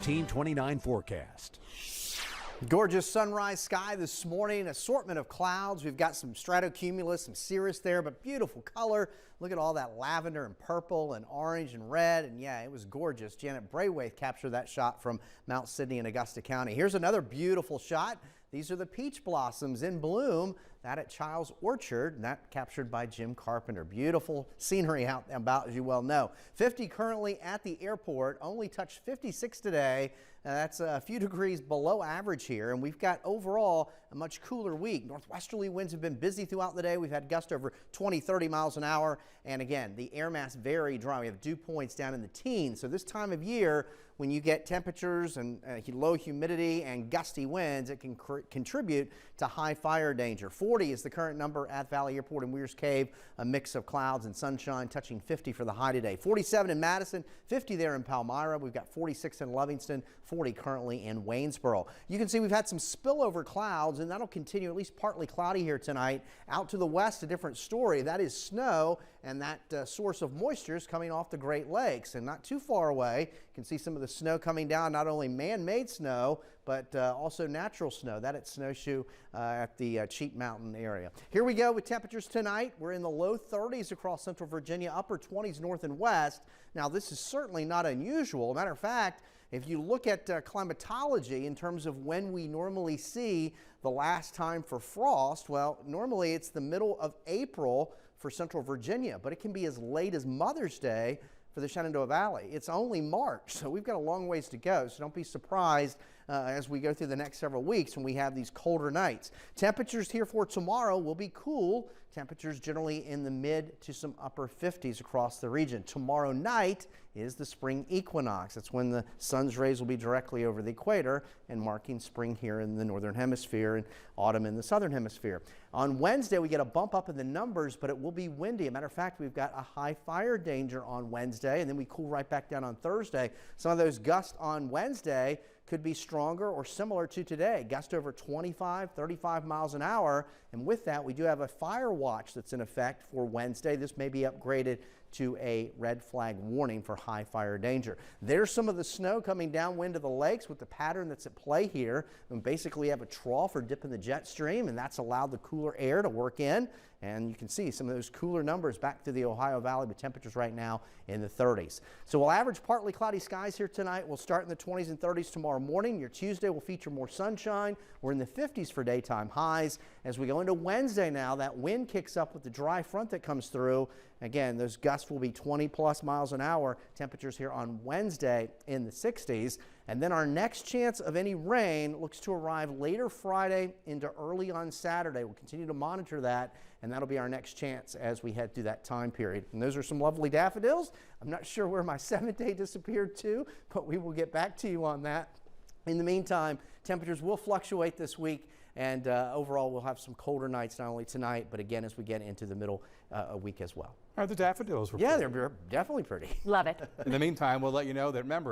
29 forecast. Gorgeous sunrise sky this morning, assortment of clouds. We've got some stratocumulus, some cirrus there, but beautiful color. Look at all that lavender and purple and orange and red. And yeah, it was gorgeous. Janet Braithwaite captured that shot from Mount Sidney in Augusta County. Here's another beautiful shot. These are the peach blossoms in bloom, that at Child's Orchard, and that captured by Jim Carpenter. Beautiful scenery out and about, as you well know. 50 currently at the airport, only touched 56 today. That's a few degrees below average here, and we've got overall a much cooler week. Northwesterly winds have been busy throughout the day. We've had gusts over 20, 30 miles an hour, and again, the air mass very dry. We have dew points down in the teens. So this time of year, when you get temperatures and low humidity and gusty winds, it can contribute to high fire danger. 40 is the current number at Valley Airport in Weir's Cave, a mix of clouds and sunshine, touching 50 for the high today. 47 in Madison, 50 there in Palmyra. We've got 46 in Livingston, 40 currently in Waynesboro. You can see we've had some spillover clouds, and that'll continue at least partly cloudy here tonight. Out to the west, a different story. That is snow, and that source of moisture is coming off the Great Lakes, and not too far away. You can see some of the snow coming down, not only man-made snow, but also natural snow. That at Snowshoe at the Cheat Mountain area. Here we go with temperatures tonight. We're in the low 30s across central Virginia, upper 20s north and west. Now, this is certainly not unusual. Matter of fact, if you look at climatology in terms of when we normally see the last time for frost, well, normally it's the middle of April for central Virginia, but it can be as late as Mother's Day for the Shenandoah Valley. It's only March, so we've got a long ways to go. So don't be surprised as we go through the next several weeks when we have these colder nights. Temperatures here for tomorrow will be cool. Temperatures generally in the mid to some upper 50s across the region. Tomorrow night is the spring equinox. That's when the sun's rays will be directly over the equator and marking spring here in the northern hemisphere and autumn in the southern hemisphere. On Wednesday, we get a bump up in the numbers, but it will be windy. As a matter of fact, we've got a high fire danger on Wednesday, and then we cool right back down on Thursday. Some of those gusts on Wednesday could be stronger or similar to today. Gust over 25, 35 miles an hour. And with that, we do have a fire watch that's in effect for Wednesday. This may be upgraded to a red flag warning for high fire danger. There's some of the snow coming downwind of the lakes with the pattern that's at play here. And basically have a trough or dip in the jet stream, and that's allowed the cooler air to work in. And you can see some of those cooler numbers back to the Ohio Valley with temperatures right now in the 30s. So we'll average partly cloudy skies here tonight. We'll start in the 20s and 30s tomorrow morning. Your Tuesday will feature more sunshine. We're in the 50s for daytime highs. As we go into Wednesday now, that wind kicks up with the dry front that comes through. Again, those gusts will be 20 plus miles an hour. Temperatures here on Wednesday in the 60s. And then our next chance of any rain looks to arrive later Friday into early on Saturday. We'll continue to monitor that, and that'll be our next chance as we head through that time period. And those are some lovely daffodils. I'm not sure where my 7th day disappeared to, but we will get back to you on that. In the meantime, temperatures will fluctuate this week, and overall we'll have some colder nights not only tonight, but again as we get into the middle week as well. Are the daffodils? Yeah, they're definitely pretty. Love it. In the meantime, we'll let you know that, remember,